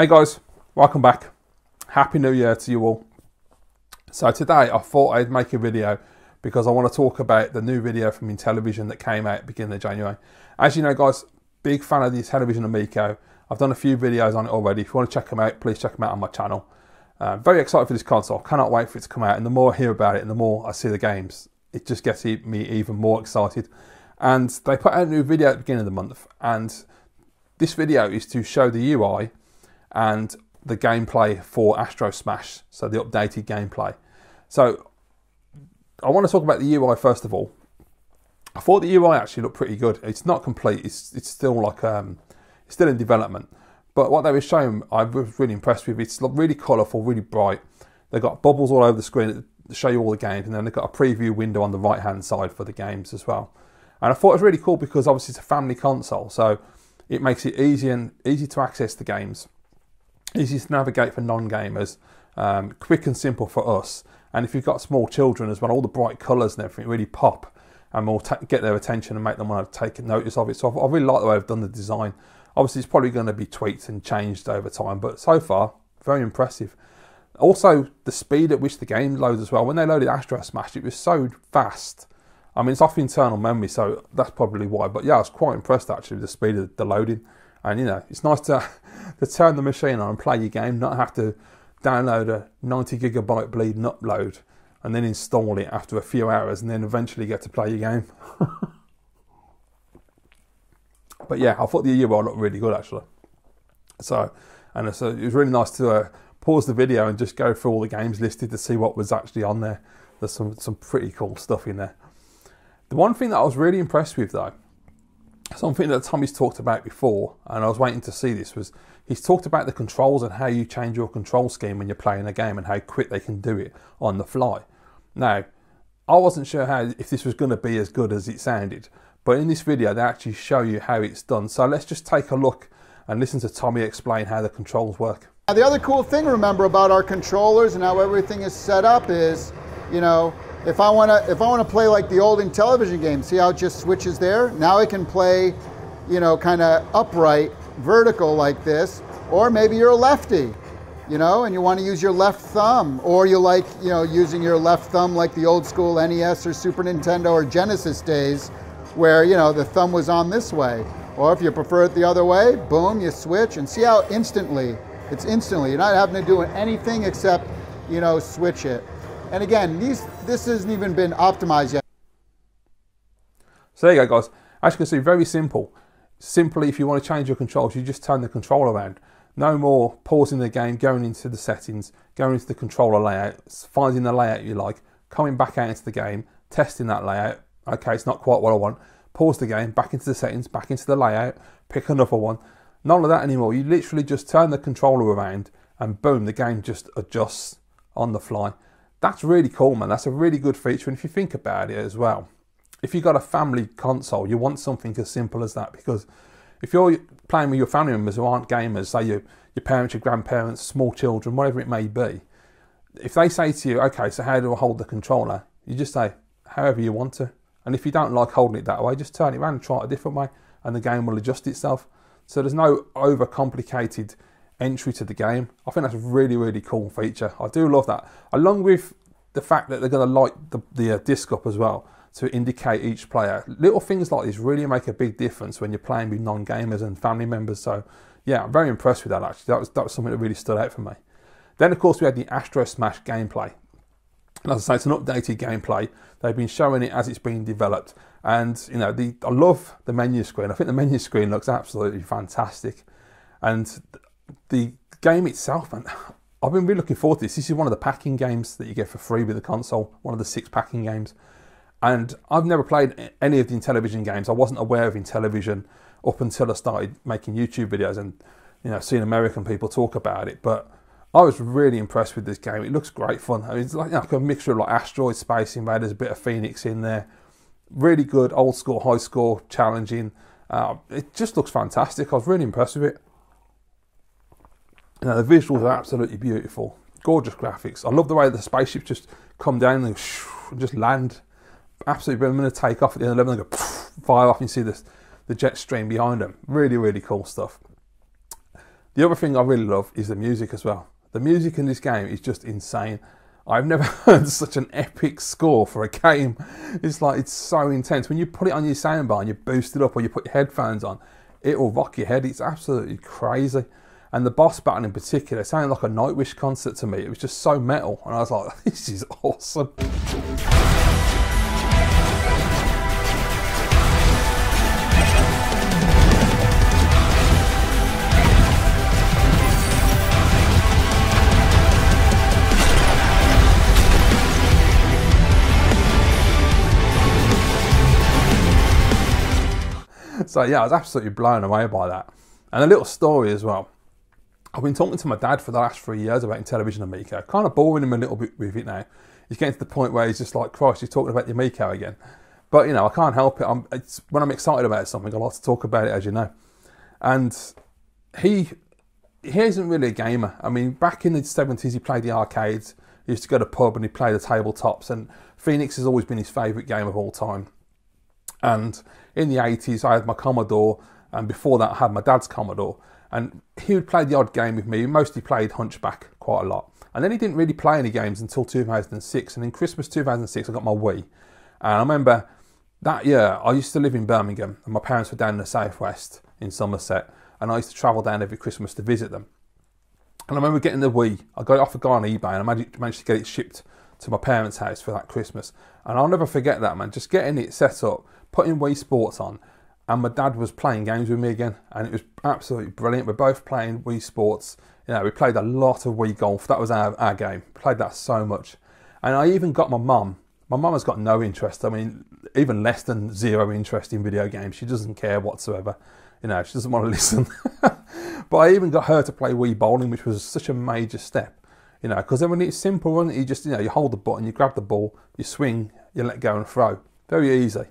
Hey guys, welcome back. Happy New Year to you all. So today I thought I'd make a video because I want to talk about the new video from Intellivision that came out beginning of January. As you know guys, big fan of the Intellivision Amico. I've done a few videos on it already. If you want to check them out, please check them out on my channel. Very excited for this console. Cannot wait for it to come out, and the more I hear about it and the more I see the games, it just gets me even more excited. And they put out a new video at the beginning of the month, and this video is to show the UI and the gameplay for Astrosmash, so the updated gameplay. So I want to talk about the UI first of all. I thought the UI actually looked pretty good. It's not complete. It's still like it's still in development. But what they were showing, I was really impressed with. It's really colourful, really bright. They've got bubbles all over the screen to show you all the games, and then they've got a preview window on the right-hand side for the games as well. And I thought it was really cool because obviously it's a family console, so it makes it easy to access the games. Easy to navigate for non-gamers, quick and simple for us. And if you've got small children as well, all the bright colours and everything really pop and will get their attention and make them want to take notice of it. So I really like the way they've done the design. Obviously, it's probably going to be tweaked and changed over time, but so far, very impressive. Also, the speed at which the game loads as well. When they loaded Astrosmash, it was so fast. I mean, it's off internal memory, so that's probably why. But yeah, I was quite impressed actually with the speed of the loading. And you know, it's nice to turn the machine on and play your game, not have to download a 90 gigabyte bleeding upload and then install it after a few hours and then eventually get to play your game. But yeah, I thought the UI looked really good actually. So it was really nice to pause the video and just go through all the games listed to see what was actually on there. There's some pretty cool stuff in there. The one thing that I was really impressed with though, something that Tommy's talked about before, and I was waiting to see this, was he's talked about the controls and how you change your control scheme when you're playing a game and how quick they can do it on the fly. Now, I wasn't sure if this was going to be as good as it sounded, but in this video they actually show you how it's done. So let's just take a look and listen to Tommy explain how the controls work. Now, the other cool thing, remember, about our controllers and how everything is set up is, you know, if I want to play like the old Intellivision game, see how it just switches there? Now I can play, you know, kind of upright, vertical like this, or maybe you're a lefty, you know, and you want to use your left thumb, or you like, you know, using your left thumb like the old school NES or Super Nintendo or Genesis days, where, you know, the thumb was on this way. Or if you prefer it the other way, boom, you switch, and see how instantly, it's instantly. You're not having to do anything except, you know, switch it. And again, this hasn't even been optimized yet. So there you go guys. As you can see, very simple. Simply, if you want to change your controls, you just turn the controller around. No more pausing the game, going into the settings, going into the controller layout, finding the layout you like, coming back out into the game, testing that layout. Okay, it's not quite what I want. Pause the game, back into the settings, back into the layout, pick another one. None of that anymore. You literally just turn the controller around and boom, the game just adjusts on the fly. That's really cool, man. That's a really good feature. And if you think about it as well, if you've got a family console, you want something as simple as that, because if you're playing with your family members who aren't gamers, say your parents, your grandparents, small children, whatever it may be, if they say to you, okay, so how do I hold the controller? You just say, however you want to. And if you don't like holding it that way, just turn it around and try it a different way, and the game will adjust itself. So there's no overcomplicated entry to the game. I think that's a really, really cool feature. I do love that. Along with the fact that they're going to light the disc up as well to indicate each player. Little things like this really make a big difference when you're playing with non-gamers and family members. So yeah, I'm very impressed with that actually. That was something that really stood out for me. Then of course we had the Astrosmash gameplay. And as I say, it's an updated gameplay. They've been showing it as it's being developed. And you know, I love the menu screen. I think the menu screen looks absolutely fantastic. And the game itself, man, I've been really looking forward to this. This is one of the packing games that you get for free with the console, one of the 6 packing games. And I've never played any of the Intellivision games. I wasn't aware of Intellivision up until I started making YouTube videos and, you know, seeing American people talk about it. But I was really impressed with this game. It looks great fun. I mean, it's like a mixture of like Asteroid, Space Invaders, a bit of Phoenix in there. Really good, old school, high score, challenging. It just looks fantastic. I was really impressed with it. You know, the visuals are absolutely beautiful. Gorgeous graphics. I love the way the spaceships just come down and just land. Absolutely, I'm going to take off at the end of the level and go fire off and you see the jet stream behind them. Really, really cool stuff. The other thing I really love is the music as well. The music in this game is just insane. I've never heard such an epic score for a game. It's like, it's so intense. When you put it on your soundbar and you boost it up or you put your headphones on, it will rock your head. It's absolutely crazy. And the boss battle in particular, it sounded like a Nightwish concert to me. It was just so metal. And I was like, this is awesome. So yeah, I was absolutely blown away by that. And a little story as well. I've been talking to my dad for the last 3 years about Intellivision Amico. Kind of boring him a little bit with it now. He's getting to the point where he's just like, Christ, you're talking about the Amico again. But you know, I can't help it. When I'm excited about something, I like to talk about it, as you know. And he isn't really a gamer. I mean, back in the 70s, he played the arcades. He used to go to the pub and he'd play the tabletops. And Phoenix has always been his favourite game of all time. And in the 80s, I had my Commodore, and before that, I had my dad's Commodore. And he would play the odd game with me. He mostly played Hunchback quite a lot. And then he didn't really play any games until 2006. And in Christmas 2006, I got my Wii. And I remember that year, I used to live in Birmingham, and my parents were down in the southwest in Somerset. And I used to travel down every Christmas to visit them. And I remember getting the Wii. I got it off a guy on eBay, and I managed to get it shipped to my parents' house for that Christmas. And I'll never forget that, man. Just getting it set up, putting Wii Sports on, and my dad was playing games with me again, and it was absolutely brilliant. We're both playing Wii Sports. You know, we played a lot of Wii Golf. That was our game. Played that so much. And I even got my mum. My mum has got no interest. I mean, even less than zero interest in video games. She doesn't care whatsoever. You know, she doesn't want to listen. But I even got her to play Wii Bowling, which was such a major step. You know, because then when it's simple, wasn't it? You just, you know, you hold the button, you grab the ball, you swing, you let go and throw. Very easy.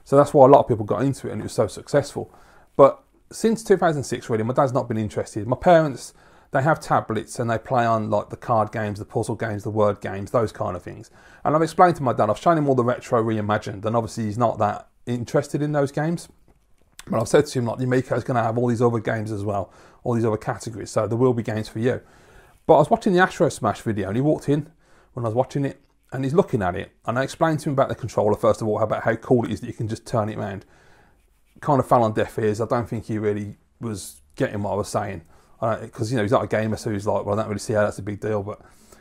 So that's why a lot of people got into it, and it was so successful. But since 2006, really, my dad's not been interested. My parents, they have tablets and they play on like the card games, the puzzle games, the word games, those kind of things. And I've explained to my dad, I've shown him all the retro reimagined, and obviously he's not that interested in those games. But I've said to him, like, the Amico is going to have all these other games as well, all these other categories, so there will be games for you. But I was watching the Astrosmash video, and he walked in when I was watching it, and he's looking at it, and I explained to him about the controller first of all, about how cool it is that you can just turn it around. Kind of fell on deaf ears. I don't think he really was getting what I was saying, because you know, he's not a gamer, so he's like, well, I don't really see how that's a big deal. But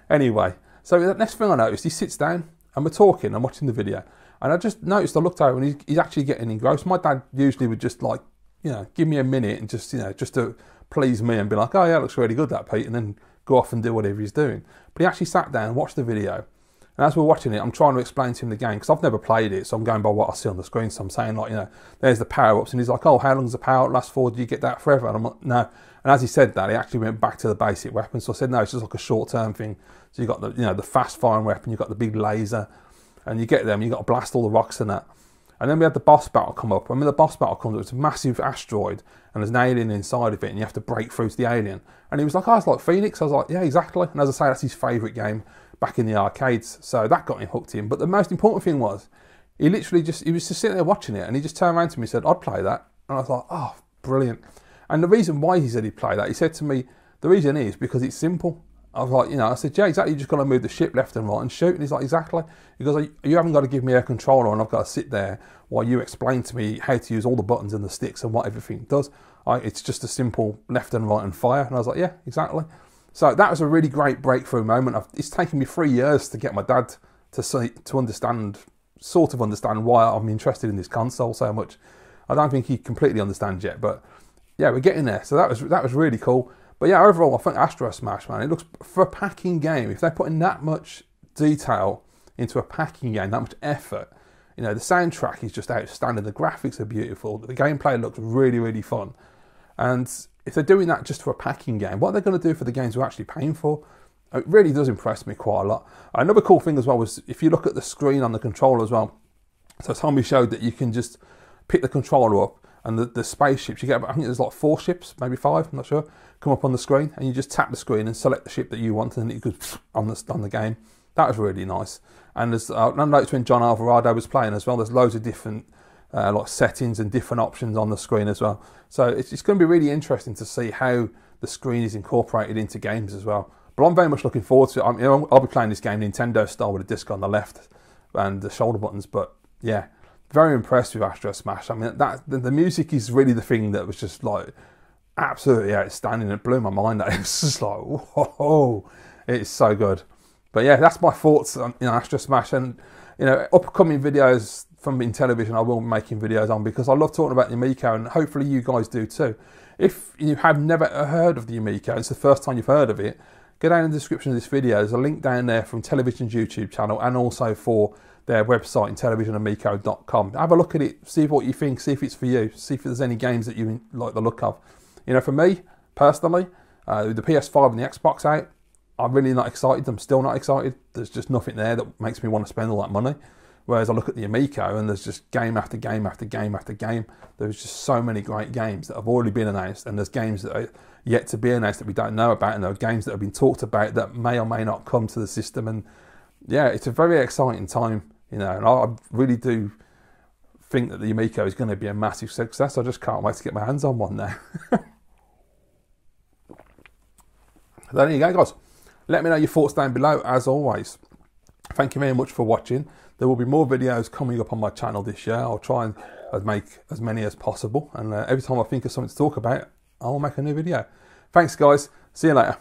anyway, so the next thing I noticed, he sits down and we're talking, I'm watching the video, and I just noticed, I looked over and he's actually getting engrossed. My dad usually would just, like, you know, give me a minute and just, you know, just to please me and be like, oh yeah, it looks really good, that, Pete, and then go off and do whatever he's doing. But he actually sat down and watched the video. And as we're watching it, I'm trying to explain to him the game, because I've never played it, so I'm going by what I see on the screen. So I'm saying, like, you know, there's the power-ups, and he's like, oh, how long does the power-up last for? Do you get that forever? And I'm like, no. And as he said that, he actually went back to the basic weapon. So I said, no, it's just like a short-term thing. So you've got the, you know, the fast-firing weapon, you've got the big laser, and you get them, you've got to blast all the rocks and that. And then we had the boss battle come up. And when the boss battle comes up, it's a massive asteroid, and there's an alien inside of it, and you have to break through to the alien. And he was like, oh, it's like Phoenix. I was like, yeah, exactly. And as I say, that's his favourite game back in the arcades. So that got him hooked in. But the most important thing was, he literally just, he was just sitting there watching it, and he just turned around to me and said, I'd play that. And I was like, oh, brilliant. And the reason why he said he'd play that, he said to me, the reason is because it's simple. I was like, you know, I said, yeah, exactly, you just got to move the ship left and right and shoot. And he's like, exactly. He goes, you haven't got to give me a controller and I've got to sit there while you explain to me how to use all the buttons and the sticks and what everything does. It's just a simple left and right and fire. And I was like, yeah, exactly. So that was a really great breakthrough moment. It's taken me 3 years to get my dad to understand, sort of understand why I'm interested in this console so much. I don't think he completely understands yet, but yeah, we're getting there. So that was really cool. But yeah, overall, I think Astrosmash, man, it looks, for a packing game, if they're putting that much detail into a packing game, that much effort, you know, the soundtrack is just outstanding, the graphics are beautiful, the gameplay looks really, really fun. And if they're doing that just for a packing game, what are they going to do for the games we're actually paying for? It really does impress me quite a lot. Another cool thing as well was, if you look at the screen on the controller as well, so Tommy showed that you can just pick the controller up, and the spaceships, you get, I think there's like 4 ships, maybe 5, I'm not sure, come up on the screen, and you just tap the screen and select the ship that you want, and it goes on the game. That was really nice. And there's, I noticed when John Alvarado was playing as well, there's loads of different like settings and different options on the screen as well. So it's going to be really interesting to see how the screen is incorporated into games as well. But I'm very much looking forward to it. I'll be playing this game Nintendo style with a disc on the left and the shoulder buttons. But yeah, very impressed with Astrosmash. I mean, the music is really the thing that was just like absolutely outstanding. It blew my mind out. It was just like, whoa, it's so good. But yeah, that's my thoughts on Astrosmash, and upcoming videos from Intellivision I will be making videos on, because I love talking about the Amico, and hopefully you guys do too. If you have never heard of the Amico, it's the first time you've heard of it, go down in the description of this video. There's a link down there from Intellivision's YouTube channel and also for their website, IntellivisionAmico.com. Have a look at it, see what you think, see if it's for you, see if there's any games that you like the look of. For me, personally, with the PS5 and the Xbox out, I'm really not excited. I'm still not excited. There's just nothing there that makes me want to spend all that money. Whereas I look at the Amico and there's just game after game after game after game. There's just so many great games that have already been announced, and there's games that are yet to be announced that we don't know about, and there are games that have been talked about that may or may not come to the system. And yeah, it's a very exciting time, and I really do think that the Amico is going to be a massive success. I just can't wait to get my hands on one now. There you go, guys. Let me know your thoughts down below, as always. Thank you very much for watching. There will be more videos coming up on my channel this year. I'll try and make as many as possible. And every time I think of something to talk about, I'll make a new video. Thanks, guys. See you later.